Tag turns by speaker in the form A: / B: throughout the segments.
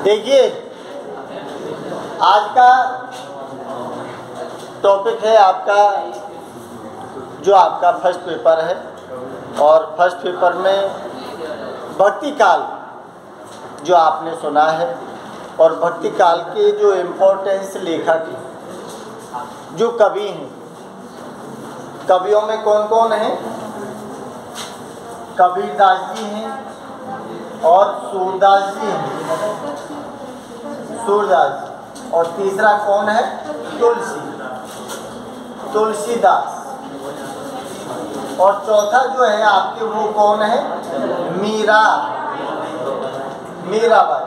A: देखिए, आज का टॉपिक है आपका जो आपका फर्स्ट पेपर है, और फर्स्ट पेपर में भक्ति काल जो आपने सुना है, और भक्ति काल के जो इम्पोर्टेंस लेखक हैं, जो कवि हैं, कवियों में कौन कौन हैं? कबीरदास जी हैं और सूरदास जी हैं, सूरदास। और तीसरा कौन है? तुलसीदास। और चौथा जो है आपके वो कौन है? मीराबाई।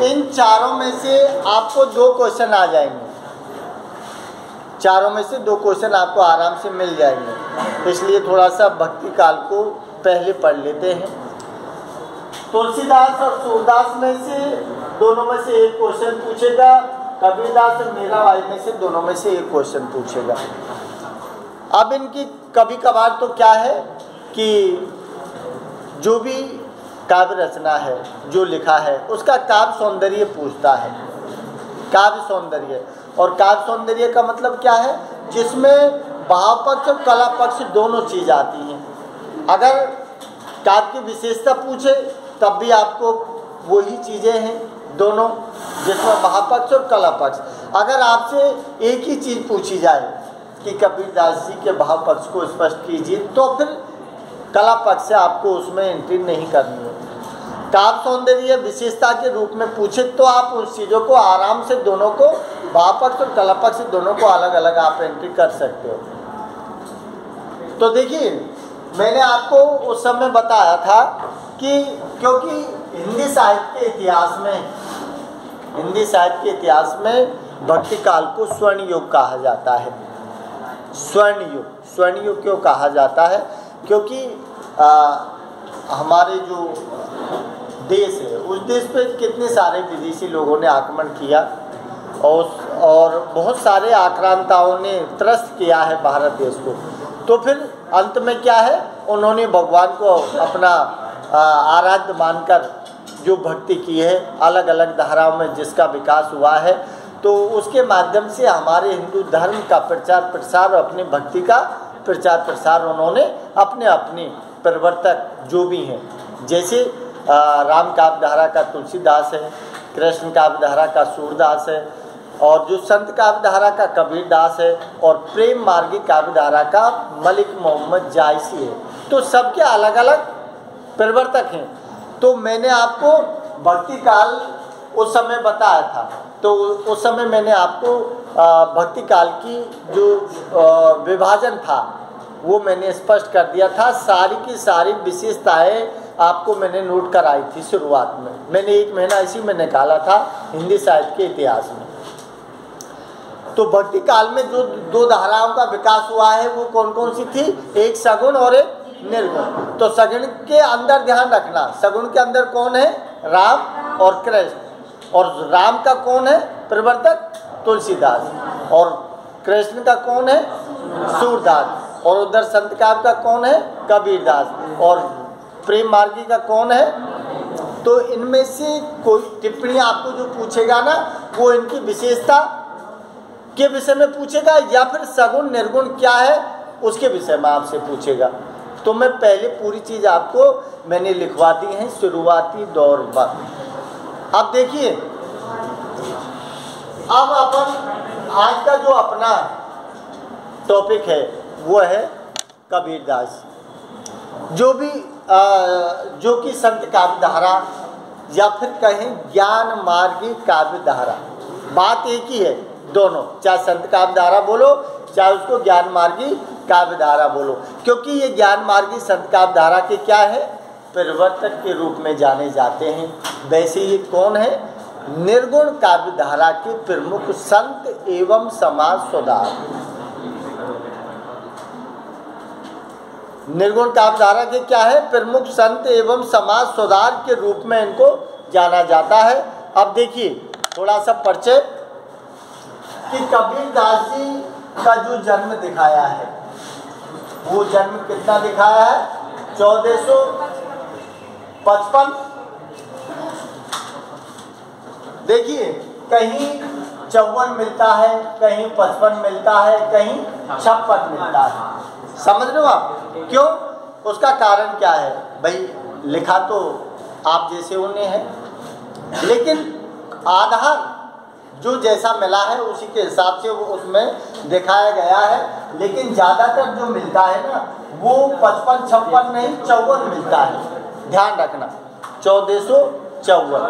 A: इन चारों में से आपको 2 क्वेश्चन आ जाएंगे, चारों में से 2 क्वेश्चन आपको आराम से मिल जाएंगे, इसलिए थोड़ा सा भक्ति काल को पहले पढ़ लेते हैं। तुलसीदास और सूरदास में से दोनों में से एक क्वेश्चन पूछेगा, कबीरदास और मीराबाई में से दोनों में से एक क्वेश्चन पूछेगा। अब इनकी कभी कभार तो क्या है कि जो भी काव्य रचना है, जो लिखा है, उसका काव्य सौंदर्य पूछता है, काव्य सौंदर्य। और काव्य सौंदर्य का मतलब क्या है? जिसमें भाव पक्ष और कला पक्ष दोनों चीज आती हैं। अगर काव्य की विशेषता पूछे तब भी आपको वही चीज़ें हैं दोनों, जिसमें भाव पक्ष और कला पक्ष। अगर आपसे एक ही चीज़ पूछी जाए कि कबीरदास जी के भाव पक्ष को स्पष्ट कीजिए, तो फिर कला पक्ष से आपको उसमें एंट्री नहीं करनी है। काव्य सौंदर्य विशेषता के रूप में पूछे तो आप उस चीज़ों को आराम से दोनों को, भाव पक्ष और कला पक्ष दोनों को अलग अलग आप एंट्री कर सकते हो। तो देखिए, मैंने आपको उस समय बताया था कि क्योंकि हिंदी साहित्य के इतिहास में भक्ति काल को स्वर्ण युग कहा जाता है। स्वर्ण युग क्यों कहा जाता है? क्योंकि हमारे जो देश है, उस देश पे कितने सारे विदेशी लोगों ने आक्रमण किया, और बहुत सारे आक्रांताओं ने त्रस्त किया है भारत देश को। तो फिर अंत में क्या है, उन्होंने भगवान को अपना आराध्य मानकर जो भक्ति की है, अलग अलग धाराओं में जिसका विकास हुआ है, तो उसके माध्यम से हमारे हिंदू धर्म का प्रचार प्रसार और अपनी भक्ति का प्रचार प्रसार उन्होंने अपने प्रवर्तक जो भी हैं, जैसे राम काव्य धारा का तुलसीदास है, कृष्ण काव्य धारा का सूरदास है, और जो संत काव्य धारा का कबीरदास है, और प्रेम मार्गी काव्य धारा का मलिक मोहम्मद जायसी है। तो सबके अलग अलग प्रवर्तक हैं। तो मैंने आपको भक्ति काल उस समय बताया था, तो उस समय मैंने आपको भक्ति काल की जो विभाजन था वो मैंने स्पष्ट कर दिया था। सारी की सारी विशेषताएं आपको मैंने नोट कराई थी शुरुआत में। मैंने 1 महीना इसी में निकाला था हिंदी साहित्य के इतिहास में। तो भक्ति काल में जो 2 धाराओं का विकास हुआ है वो कौन कौन सी थी? एक सगुण और एक निर्गुण। तो सगुण के अंदर ध्यान रखना, सगुण के अंदर कौन है? राम और कृष्ण। और राम का कौन है प्रवर्तक? तुलसीदास। और कृष्ण का कौन है? सूरदास। और उधर संत काव्य का कौन है? कबीरदास। और प्रेम मार्गी का कौन है? तो इनमें से कोई टिप्पणी आपको जो पूछेगा ना, वो इनकी विशेषता के विषय में पूछेगा, या फिर सगुण निर्गुण क्या है उसके विषय में आपसे पूछेगा। तो मैं पहले पूरी चीज़ आपको मैंने लिखवा दी है शुरुआती दौर पर। अब देखिए, अब अपन आज का जो अपना टॉपिक है वो है कबीरदास, जो कि संत काव्य धारा या फिर कहें ज्ञान मार्गी काव्य धारा, बात एक ही है दोनों, चाहे संत काव्य धारा बोलो चाहे उसको ज्ञान मार्गी काव्य धारा बोलो, क्योंकि ये ज्ञान मार्गी संत काव्य धारा के क्या है? प्रवर्तक के रूप में जाने जाते हैं। वैसे ये कौन है? निर्गुण काव्य धारा के प्रमुख संत एवं समाज सुधारक। निर्गुण काव्य धारा के क्या है? प्रमुख संत एवं समाज सुधार के रूप में इनको जाना जाता है। अब देखिए थोड़ा सा परिचय कि कबीरदास जी का जो जन्म दिखाया है, वो जन्म कितना दिखाया है? 1400 55, देखिए कहीं 54 मिलता है, कहीं 55 मिलता है, कहीं 56 मिलता है। समझ रहे हो आप? क्यों? उसका कारण क्या है भाई? लिखा तो आप जैसे उन्हें है, लेकिन आधार जो जैसा मिला है उसी के हिसाब से वो उसमें दिखाया गया है। लेकिन ज़्यादातर जो मिलता है ना वो 55, 56 नहीं 54 मिलता है। ध्यान रखना 1454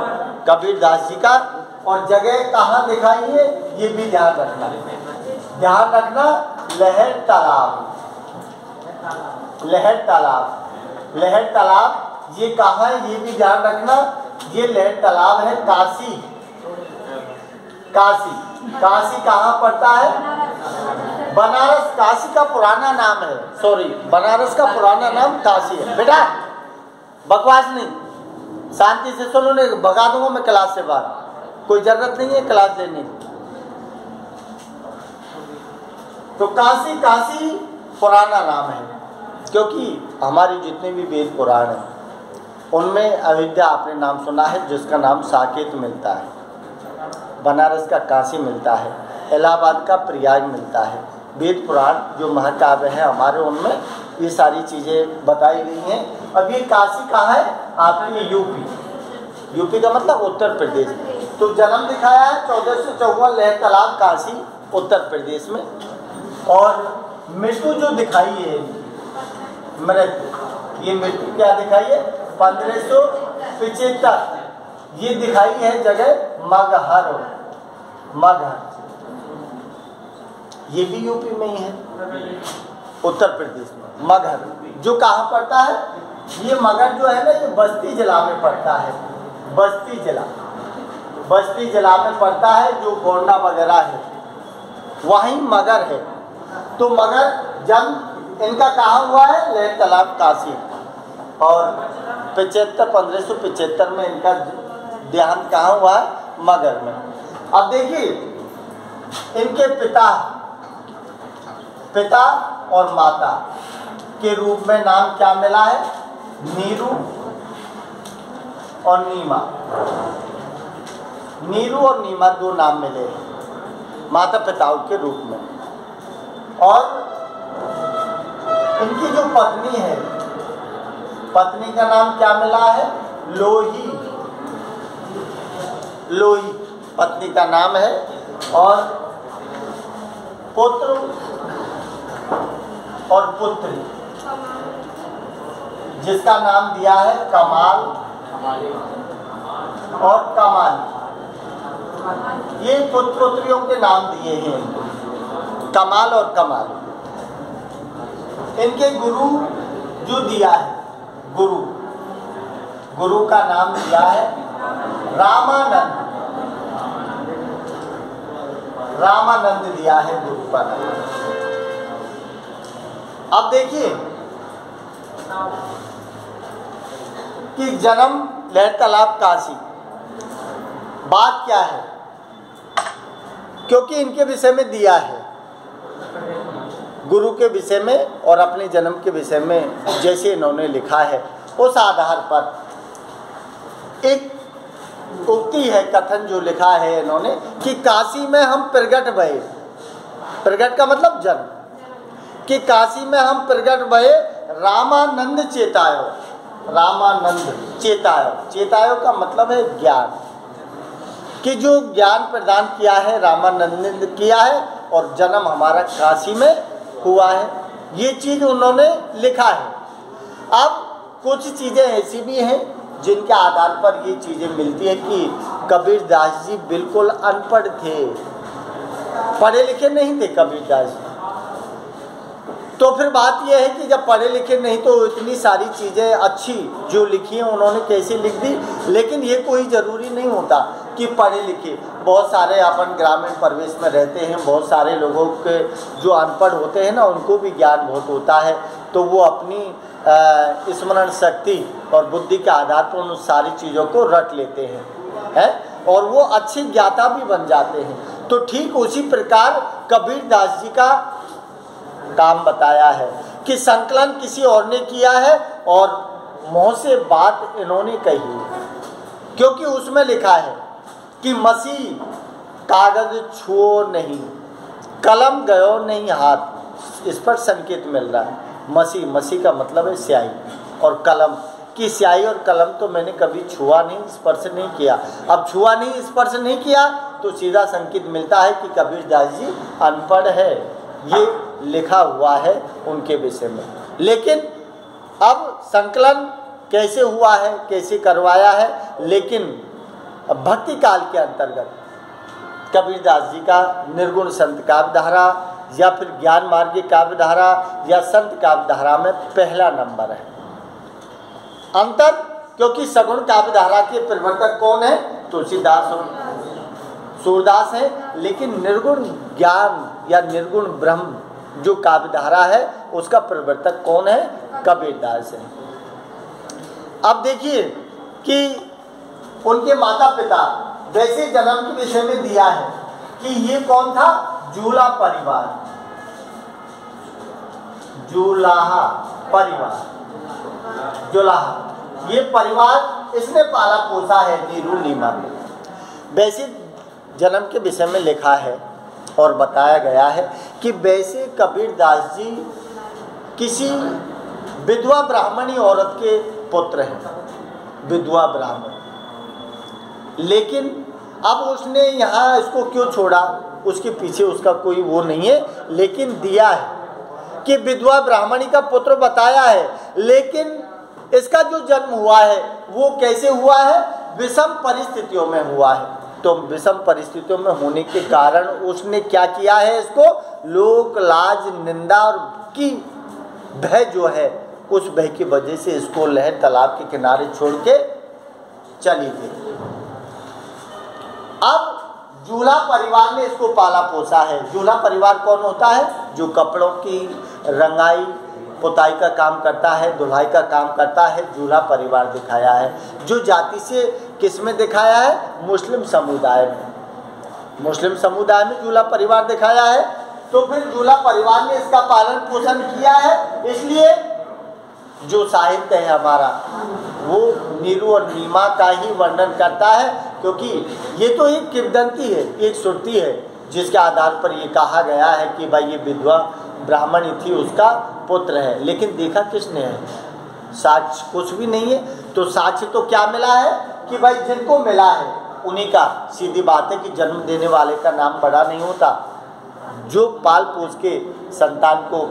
A: कबीरदास जी का। और जगह कहाँ दिखाई है ये भी ध्यान रखना। ध्यान रखना लहर तालाब, लहर तालाब, लहर तालाब ये कहाँ है ये भी ध्यान रखना। ये लहर तालाब है काशी, काशी। काशी कहाँ पड़ता है? बनारस। काशी का पुराना नाम है, सॉरी बनारस का पुराना नाम काशी है। बेटा बकवास नहीं, शांति से सुनो, नहीं भगा दूंगा मैं क्लास से बाहर। कोई जरूरत नहीं है क्लास लेने की। तो काशी, काशी पुराना नाम है, क्योंकि हमारी जितने भी वेद पुराण हैं उनमें अयोध्या आपने नाम सुना है जिसका नाम साकेत मिलता है, बनारस का काशी मिलता है, इलाहाबाद का प्रयाग मिलता है। वेद पुराण जो महाकाव्य है हमारे उनमें ये सारी चीज़ें बताई गई हैं। अब ये काशी कहाँ है? आपकी यूपी, यूपी का मतलब उत्तर प्रदेश। तो जन्म दिखाया है 1454 लहर तालाब काशी उत्तर प्रदेश में। और मृत्यु जो दिखाई है मृत्यु, ये मृत्यु क्या दिखाई है? 1575 ये दिखाई है जगह मगहर, मगहर ये भी यूपी में ही है, उत्तर प्रदेश में। मगहर जो कहाँ पड़ता है? ये मगहर जो है ना ये बस्ती जिला में पड़ता है, बस्ती जिला, बस्ती जिला में पड़ता है। जो गोंडा वगैरह है वहीं मगर है। तो मगर जन्म इनका कहाँ हुआ है? लहर तालाब काशी। और 1575 में इनका देहांत कहाँ हुआ है? मगर में। अब देखिए इनके पिता और माता के रूप में नाम क्या मिला है? नीरू और नीमा। नीरू और नीमा दो नाम मिले माता पिताओं के रूप में। और इनकी जो पत्नी है, पत्नी का नाम क्या मिला है? लोही, लोही पत्नी का नाम है। और पुत्र और पुत्री जिसका नाम दिया है कमाल और कमाली। ये पुत्र पुत्रियों के नाम दिए हैं कमाल और कमाली। इनके गुरु जो दिया है, गुरु, गुरु का नाम दिया है रामानंद, रामानंद दिया है गुरु का नाम। अब देखिए कि जन्म लहर तालाब काशी, बात क्या है? क्योंकि इनके विषय में दिया है, गुरु के विषय में और अपने जन्म के विषय में जैसे इन्होंने लिखा है उस आधार पर एक उक्ति है, कथन जो लिखा है इन्होंने कि काशी में हम प्रगट भये, प्रगट का मतलब जन्म, कि काशी में हम प्रगट भये रामानंद चेतायो, रामानंद चेतायो, चेतायो का मतलब है ज्ञान, कि जो ज्ञान प्रदान किया है रामानंद ने किया है और जन्म हमारा काशी में हुआ है। ये चीज़ उन्होंने लिखा है। अब कुछ चीज़ें ऐसी भी हैं जिनके आधार पर ये चीज़ें मिलती है कि कबीरदास जी बिल्कुल अनपढ़ थे, पढ़े लिखे नहीं थे कबीरदास जी। तो फिर बात यह है कि जब पढ़े लिखे नहीं तो इतनी सारी चीज़ें अच्छी जो लिखी हैं उन्होंने कैसे लिख दी। लेकिन ये कोई ज़रूरी नहीं होता कि पढ़े लिखे, बहुत सारे अपन ग्रामीण परिवेश में रहते हैं, बहुत सारे लोगों के जो अनपढ़ होते हैं ना उनको भी ज्ञान बहुत होता है, तो वो अपनी स्मरण शक्ति और बुद्धि के आधार पर उन सारी चीज़ों को रट लेते हैं और वो अच्छे ज्ञाता भी बन जाते हैं। तो ठीक उसी प्रकार कबीरदास जी का काम बताया है कि संकलन किसी और ने किया है और मुँह से बात इन्होंने कही, क्योंकि उसमें लिखा है कि मसीह कागज छुओ नहीं, कलम गयो नहीं हाथ। इस पर संकेत मिल रहा है। मसीह का मतलब है स्याही और कलम की। स्याही और कलम तो मैंने कभी छुआ नहीं, स्पर्श नहीं किया। अब छुआ नहीं, स्पर्श नहीं किया तो सीधा संकेत मिलता है कि कबीरदास जी अनपढ़ है, ये लिखा हुआ है उनके विषय में। लेकिन अब संकलन कैसे हुआ है, कैसे करवाया है, लेकिन भक्ति काल के अंतर्गत कबीरदास जी का निर्गुण संत काव्य धारा या फिर ज्ञान मार्गी काव्य धारा या संत काव्य धारा में पहला नंबर है। अंतर, क्योंकि सगुण काव्य धारा के प्रवर्तक कौन है? तुलसीदास और सूरदास हैं, लेकिन निर्गुण ज्ञान या निर्गुण ब्रह्म जो काव्य धारा है उसका प्रवर्तक कौन है? कबीरदास है। अब देखिए कि उनके माता पिता वैसे जन्म के विषय में दिया है कि ये कौन था? जूला परिवार, जूलाहा परिवार, जुलाहा, ये परिवार इसने पाला पोसा है नीरू नीमा। वैसे जन्म के विषय में लिखा है और बताया गया है कि वैसे कबीरदास जी किसी विधवा ब्राह्मणी औरत के पुत्र हैं, विधवा ब्राह्मण। लेकिन अब उसने यहाँ इसको क्यों छोड़ा, उसके पीछे उसका कोई वो नहीं है, लेकिन दिया है कि विधवा ब्राह्मणी का पुत्र बताया है। लेकिन इसका जो जन्म हुआ है वो कैसे हुआ है? विषम परिस्थितियों में हुआ है। तो विषम परिस्थितियों में होने के कारण उसने क्या किया है? इसको लोक लाज निंदा और की भय जो है, उस भय की वजह से इसको लहर तालाब के किनारे छोड़ के चली गई। अब जूला परिवार ने इसको पाला पोसा है। जूला परिवार कौन होता है? जो कपड़ों की रंगाई पुताई का काम करता है, धुलाई का काम करता है, जूला परिवार दिखाया है। जो जाति से किस में दिखाया है? मुस्लिम समुदाय में। मुस्लिम समुदाय में जूला परिवार दिखाया है। तो फिर जूला परिवार ने इसका पालन पोषण किया है। इसलिए जो साहित्य है हमारा वो नीरू और नीमा का ही वर्णन करता है, क्योंकि ये तो एक किंवदंती है, एक श्रुति है जिसके आधार पर ये कहा गया है कि भाई ये विधवा ब्राह्मणी थी, उसका पुत्र है। लेकिन देखा किसने है? साक्ष्य कुछ भी नहीं है। तो साक्ष्य तो क्या मिला है कि भाई जिनको मिला है उन्हीं का। सीधी बात है कि जन्म देने वाले का नाम बड़ा नहीं होता, जो पाल पोस के संतान को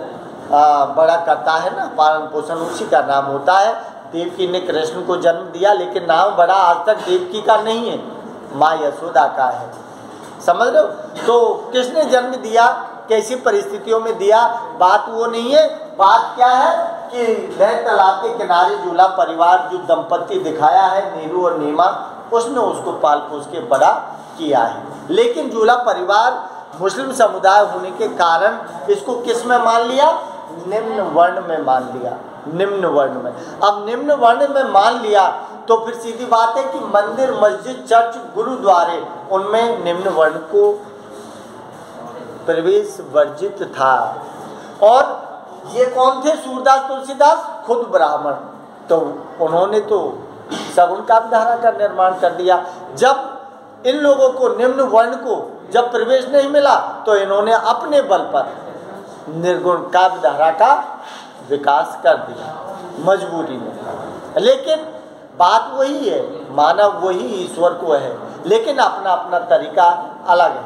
A: बड़ा करता है ना, पालन पोषण, उसी का नाम होता है। देवकी ने कृष्ण को जन्म दिया, लेकिन नाम बड़ा आज तक देवकी का नहीं है, माँ यशोदा का है। समझ रहे हो? तो किसने जन्म दिया, कैसी परिस्थितियों में दिया, बात वो नहीं है। बात क्या है कि लहर तालाब के किनारे जूला परिवार जो दंपति दिखाया है नीरू और नीमा, उसने उसको पाल पोस के बड़ा किया है। लेकिन जूला परिवार मुस्लिम समुदाय होने के कारण इसको किस में मान लिया? निम्न वर्ण में मान लिया। निम्न वर्ण में, अब निम्न वर्ण में मान लिया तो फिर सीधी बात है कि मंदिर, मस्जिद, चर्च, गुरुद्वारे, उनमें निम्न वर्ण को प्रवेश वर्जित था। और ये कौन थे? सूरदास, तुलसीदास, खुद ब्राह्मण। तो उन्होंने तो सगुण काव्य धारा का निर्माण कर दिया। जब इन लोगों को, निम्न वर्ण को जब प्रवेश नहीं मिला तो इन्होंने अपने बल पर निर्गुण काव्य धारा का विकास कर दिया मजबूरी में। लेकिन बात वही है, मानव वही ईश्वर को है, लेकिन अपना अपना तरीका अलग है,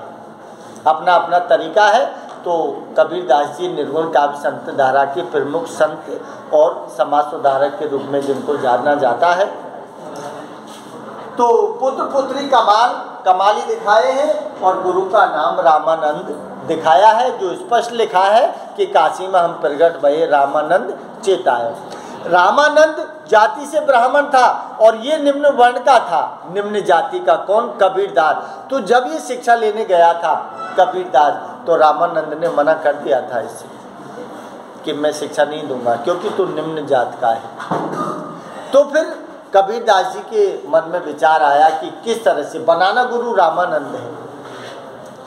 A: अपना अपना तरीका है। तो कबीरदास जी निर्गुण काव्य संत धारा के प्रमुख संत और समाज सुधारक के रूप में जिनको जाना जाता है। तो पुत्र पुत्री कमाली दिखाए हैं और गुरु का नाम रामानंद दिखाया है, जो स्पष्ट लिखा है कि काशी में हम प्रगट भये रामानंद चेताए। रामानंद जाति से ब्राह्मण था और ये निम्न वर्ण का था। निम्न जाति का कौन? कबीरदास। तो जब ये शिक्षा लेने गया था कबीरदास, तो रामानंद ने मना कर दिया था इससे कि मैं शिक्षा नहीं दूंगा, क्योंकि तू निम्न जात का है। तो फिर कबीरदास जी के मन में विचार आया कि किस तरह से बनाना गुरु रामानंद है,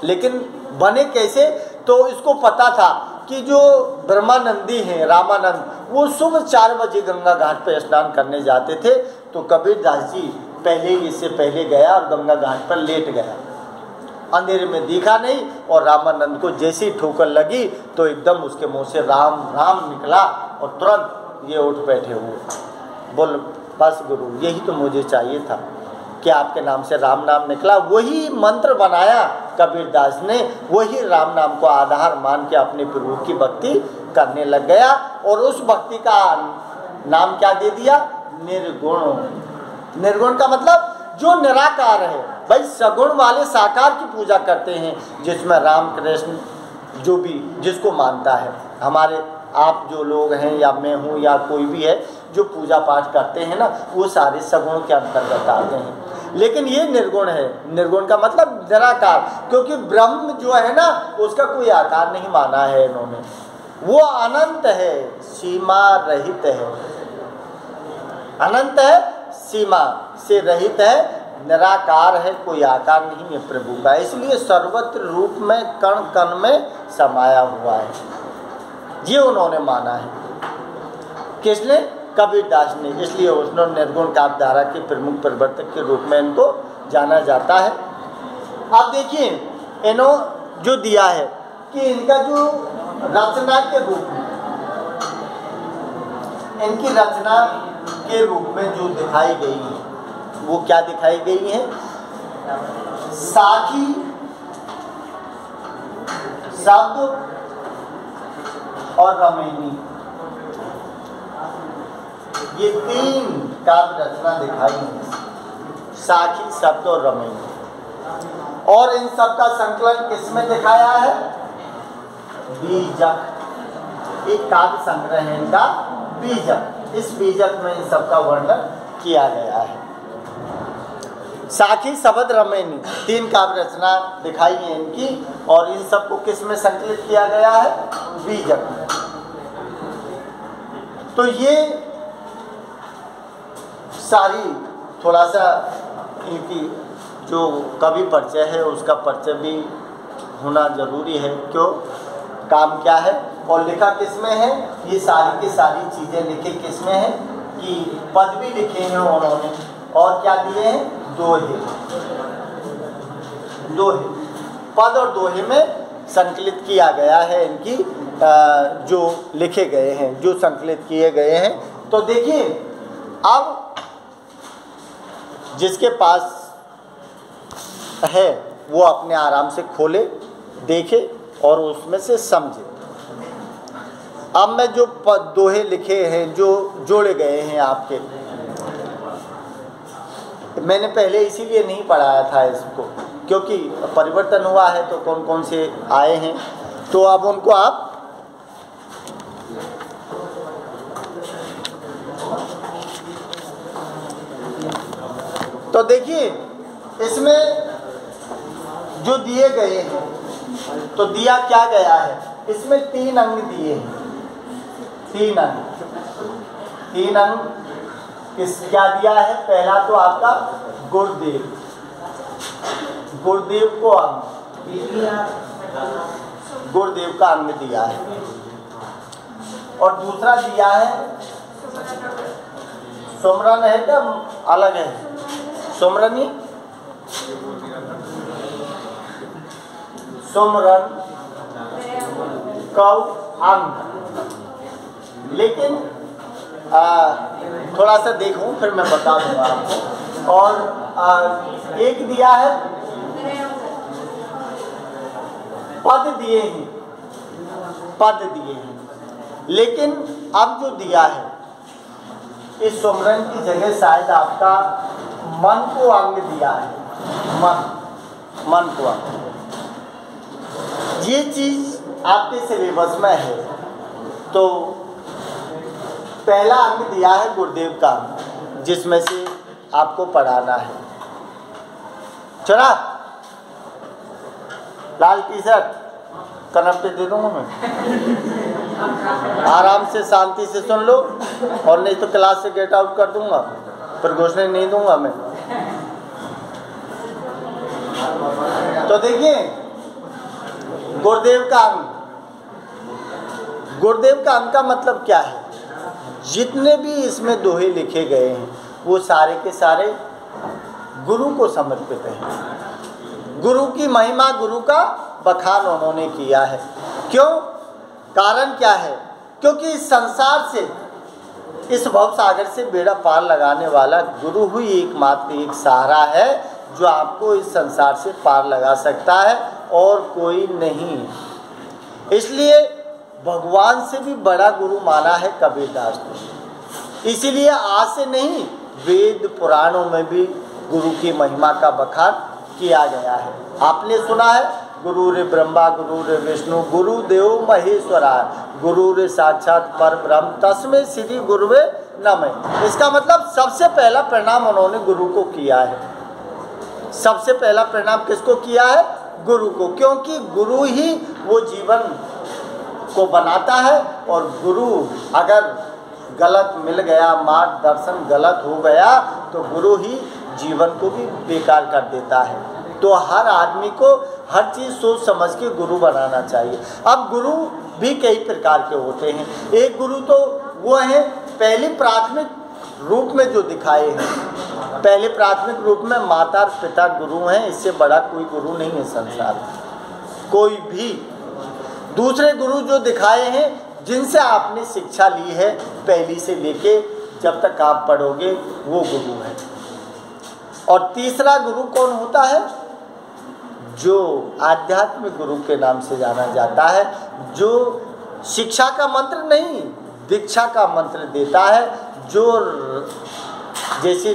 A: लेकिन बने कैसे? तो इसको पता था कि जो ब्रह्मानंदी हैं रामानंद, वो सुबह 4 बजे गंगा घाट पर स्नान करने जाते थे। तो कबीरदास जी पहले ही इससे पहले गया और गंगा घाट पर लेट गया, अंधेरे में दिखा नहीं, और रामानंद को जैसी ठोकर लगी तो एकदम उसके मुंह से राम राम निकला और तुरंत ये उठ बैठे हुए। बोल बस गुरु, यही तो मुझे चाहिए था कि आपके नाम से राम नाम निकला। वही मंत्र बनाया कबीरदास ने, वही राम नाम को आधार मान के अपने प्रभु की भक्ति करने लग गया, और उस भक्ति का नाम क्या दे दिया? निर्गुण। निर्गुण का मतलब जो निराकार है। भाई सगुण वाले साकार की पूजा करते हैं, जिसमें राम कृष्ण जो भी जिसको मानता है, हमारे आप जो लोग हैं या मैं हूँ या कोई भी है जो पूजा पाठ करते हैं ना, वो सारे सगुणों के अंतर्गत आते हैं। लेकिन ये निर्गुण है। निर्गुण का मतलब निराकार, क्योंकि ब्रह्म जो है ना उसका कोई आकार नहीं माना है इन्होंने। वो अनंत है, सीमा रहित है, अनंत है, सीमा से रहित है, निराकार है, कोई आकार नहीं है प्रभु का। इसलिए सर्वत्र रूप में कण कण में समाया हुआ है, ये उन्होंने माना है। किसने? कबीरदास ने। इसलिए उन्होंने निर्गुण काव्यधारा के प्रमुख प्रवर्तक के रूप में इनको जाना जाता है। अब देखिए इन्होंने जो दिया है कि इनका जो रचना के रूप में, इनकी रचना के रूप में जो दिखाई गई है वो क्या दिखाई गई है? साखी शब्द और रमैनी, ये 3 काव्य रचना दिखाई है, साखी शब्द और रमैनी। और इन सब का संकलन किसमें दिखाया है? बीजक। एक काव्य संग्रह है इनका बीजक। इस बीजक में इन सब का वर्णन किया गया है। साखी शब्द रमैनी 3 काव्य रचना दिखाई है इनकी, और इन सबको किस में संकलित किया गया है? बीजक। तो ये सारी थोड़ा सा इनकी जो कवि परिचय है उसका परिचय भी होना जरूरी है। क्यों? काम क्या है और लिखा किसमें है? ये सारी की सारी चीज़ें लिखे किसमें है कि पद भी लिखे हैं उन्होंने, और क्या दिए हैं? दोहे। दोहे, पद और दोहे में संकलित किया गया है इनकी जो लिखे गए हैं, जो संकलित किए गए हैं। तो देखिए अब जिसके पास है वो अपने आराम से खोले, देखे और उसमें से समझे। अब मैं जो दोहे लिखे हैं, जो जोड़े गए हैं आपके, मैंने पहले इसीलिए नहीं पढ़ाया था इसको, क्योंकि परिवर्तन हुआ है तो कौन कौन से आए हैं, तो अब उनको आप तो देखिए इसमें जो दिए गए हैं, तो दिया क्या गया है? इसमें 3 अंग दिए हैं। 3 अंग, 3 अंग किस क्या दिया है? पहला तो आपका गुरुदेव, गुरुदेव को अंग, गुरुदेव का अंग दिया है। और दूसरा दिया है सुमरन है क्या अलग है? सुमरनी, सुमरन कौ अंग। लेकिन थोड़ा सा देखूं फिर मैं बता दूंगा आपको। और एक दिया है पद दिए हैं, पद दिए हैं। लेकिन अब जो दिया है इस सुमरन की जगह शायद आपका मन को अंग दिया है। मन, मन को अंग। ये चीज आपके सिलेबस में है। तो पहला अंग दिया है गुरुदेव का, जिसमें से आपको पढ़ाना है। चला लाल टी शर्ट कनम पे दे दूंगा मैं, आराम से शांति से सुन लो, और नहीं तो क्लास से गेट आउट कर दूंगा, पर घोषणा नहीं दूंगा मैं। तो देखिए गुरुदेव का अंग गुरुदेव का अंक का मतलब क्या है? जितने भी इसमें दोहे लिखे गए हैं वो सारे के सारे गुरु को समर्पित हैं। गुरु की महिमा, गुरु का बखान उन्होंने किया है। क्यों? कारण क्या है? क्योंकि इस संसार से, इस भव सागर से बेड़ा पार लगाने वाला गुरु ही एकमात्र एक सहारा है जो आपको इस संसार से पार लगा सकता है और कोई नहीं। इसलिए भगवान से भी बड़ा गुरु माना है कबीरदास ने। इसीलिए आज से नहीं, वेद पुराणों में भी गुरु की महिमा का बखान किया गया है। आपने सुना है, गुरु रे ब्रह्मा गुरु रे विष्णु गुरुदेव महेश्वरा गुरु रे साक्षात पर ब्रह्म तस्मै श्री गुरुवे नमः। इसका मतलब सबसे पहला प्रणाम उन्होंने गुरु को किया है। सबसे पहला प्रणाम किसको किया है? गुरु को। क्योंकि गुरु ही वो जीवन को बनाता है और गुरु अगर गलत मिल गया, मार्गदर्शन गलत हो गया तो गुरु ही जीवन को भी बेकार कर देता है। तो हर आदमी को हर चीज़ सोच समझ के गुरु बनाना चाहिए। अब गुरु भी कई प्रकार के होते हैं। एक गुरु तो वो हैं पहले प्राथमिक रूप में जो दिखाए हैं। पहले प्राथमिक रूप में माता पिता गुरु हैं, इससे बड़ा कोई गुरु नहीं है संसार में, कोई भी। दूसरे गुरु जो दिखाए हैं जिनसे आपने शिक्षा ली है पहली से लेके जब तक आप पढ़ोगे, वो गुरु है। और तीसरा गुरु कौन होता है? जो आध्यात्मिक गुरु के नाम से जाना जाता है, जो शिक्षा का मंत्र नहीं, दीक्षा का मंत्र देता है। जो जैसे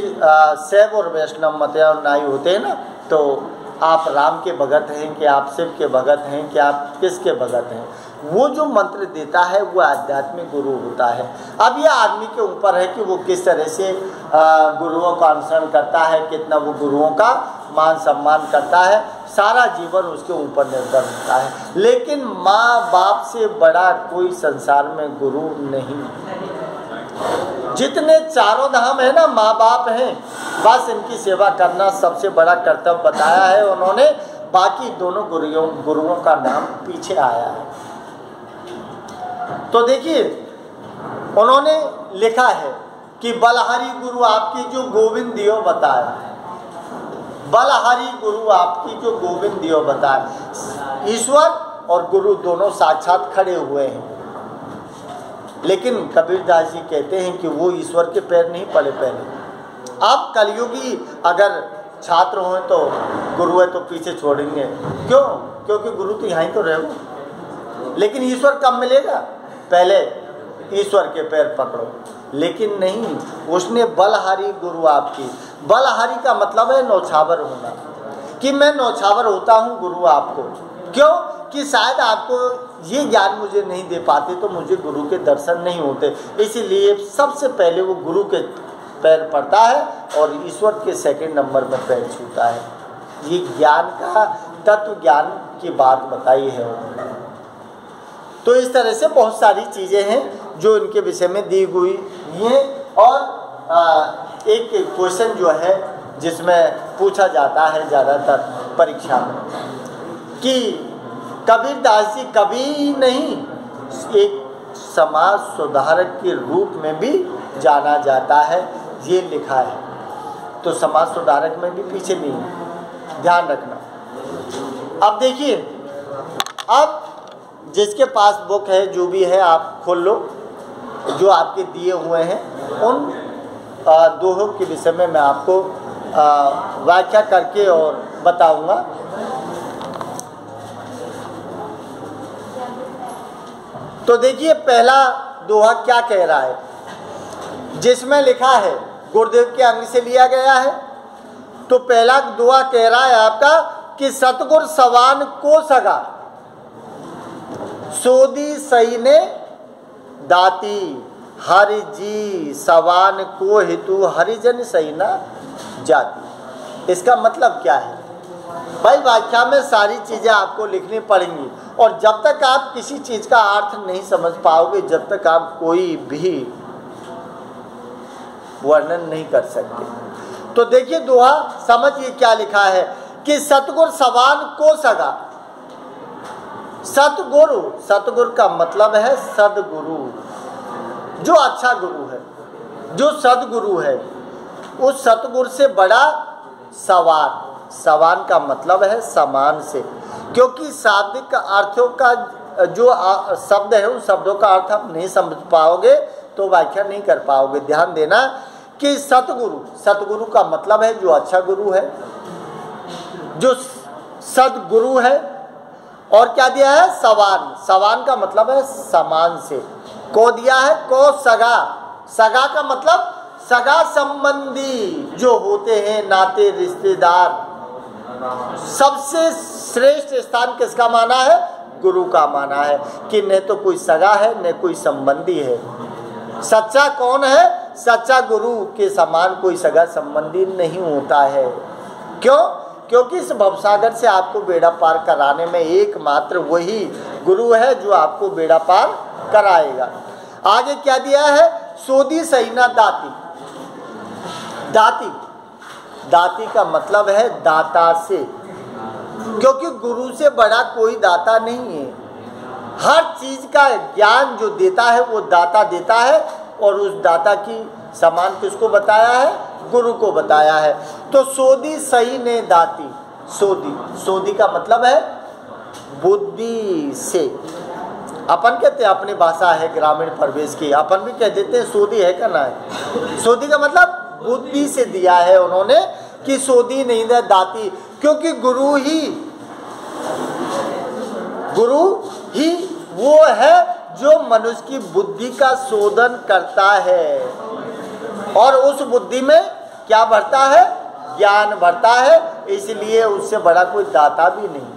A: शैव और वैष्णव मत और नाई होते हैं ना, तो आप राम के भगत हैं कि आप शिव के भगत हैं कि आप किसके भगत हैं, वो जो मंत्र देता है वो आध्यात्मिक गुरु होता है। अब यह आदमी के ऊपर है कि वो किस तरह से गुरुओं का अनुसरण करता है, कितना वो गुरुओं का मान सम्मान करता है, सारा जीवन उसके ऊपर निर्भर होता है। लेकिन माँ बाप से बड़ा कोई संसार में गुरु नहीं। जितने चारों धाम है ना, माँ बाप हैं, बस इनकी सेवा करना सबसे बड़ा कर्तव्य बताया है उन्होंने। बाकी दोनों गुरुओं का नाम पीछे आया है। तो देखिए उन्होंने लिखा है कि बलहारी गुरु आपकी जो गोविंद दियो बताए, बलहारी गुरु आपकी जो गोविंद दियो बताए। ईश्वर और गुरु दोनों साक्षात खड़े हुए हैं, लेकिन कबीरदास जी कहते हैं कि वो ईश्वर के पैर नहीं पड़े पहले। अब कलयुगी अगर छात्र हों तो गुरु है तो पीछे छोड़ेंगे, क्यों? क्योंकि गुरु तो यहाँ ही तो रहो। लेकिन ईश्वर कब मिलेगा? पहले ईश्वर के पैर पकड़ो। लेकिन नहीं, उसने बलहारी गुरु आपकी, बलहारी का मतलब है नौछावर होना, कि मैं नौछावर होता हूँ गुरु आपको। क्यों? कि शायद आपको ये ज्ञान मुझे नहीं दे पाते तो मुझे गुरु के दर्शन नहीं होते। इसीलिए सबसे पहले वो गुरु के पैर पड़ता है और ईश्वर के सेकंड नंबर में पैर छूता है। ये ज्ञान का तत्व ज्ञान की बात बताई है उन्होंने। तो इस तरह से बहुत सारी चीज़ें हैं जो इनके विषय में दी हुई हैं। और एक क्वेश्चन जो है जिसमें पूछा जाता है ज़्यादातर परीक्षा में कि कबीरदास जी कभी नहीं, एक समाज सुधारक के रूप में भी जाना जाता है, ये लिखा है। तो समाज सुधारक में भी पीछे नहीं है, ध्यान रखना। अब देखिए, अब जिसके पास बुक है, जो भी है आप खोल लो, जो आपके दिए हुए हैं उन दोहों के विषय में मैं आपको व्याख्या करके और बताऊंगा। तो देखिए पहला दोहा क्या कह रहा है, जिसमें लिखा है, गुरुदेव के अंग से लिया गया है। तो पहला दोहा कह रहा है आपका कि सतगुर सवान को सगा सोदी सही ने दाती हरि जी सवान को हेतु हरिजन सही ना जाती। इसका मतलब क्या है भाई? व्याख्या में सारी चीज़ें आपको लिखनी पड़ेंगी और जब तक आप किसी चीज़ का अर्थ नहीं समझ पाओगे, जब तक आप कोई भी वर्णन नहीं कर सकते। तो देखिए दोहा समझिए क्या लिखा है कि सतगुर सवान को सगा। सतगुरु, सतगुरु का मतलब है सदगुरु, जो अच्छा गुरु है, जो सदगुरु है। उस सतगुरु से बड़ा सवान, सवान का मतलब है समान से, क्योंकि शाब्दिक अर्थों का जो शब्द है उन शब्दों का अर्थ आप नहीं समझ पाओगे तो व्याख्या नहीं कर पाओगे। ध्यान देना कि सतगुरु, सतगुरु का मतलब है जो अच्छा गुरु है, जो सदगुरु है। और क्या दिया है? सवान, सवान का मतलब है समान से। को दिया है को सगा, सगा का मतलब सगा संबंधी जो होते हैं, नाते रिश्तेदार। सबसे श्रेष्ठ स्थान किसका माना है? गुरु का माना है कि न तो कोई सगा है न कोई संबंधी है। सच्चा कौन है? सच्चा गुरु के समान कोई सगा संबंधी नहीं होता है। क्यों? क्योंकि इस भवसागर से आपको बेड़ा पार कराने में एकमात्र वही गुरु है जो आपको बेड़ा पार कराएगा। आगे क्या दिया है? सोदी सहीना दाती, दाती, दाती का मतलब है दाता से, क्योंकि गुरु से बड़ा कोई दाता नहीं है। हर चीज का ज्ञान जो देता है वो दाता देता है, और उस दाता की समान किसको बताया है? गुरु को बताया है। तो सोदी सही ने दाती, सोदी, सोदी का मतलब है बुद्धि से। अपन कहते हैं, अपनी भाषा है ग्रामीण प्रवेश की, अपन भी कह देते हैं सोदी है का ना है। सोदी का मतलब बुद्धि से दिया है उन्होंने कि सोदी नहीं दे दाती, क्योंकि गुरु ही वो है जो मनुष्य की बुद्धि का शोधन करता है, और उस बुद्धि में क्या भरता है? ज्ञान भरता है। इसलिए उससे बड़ा कोई दाता भी नहीं।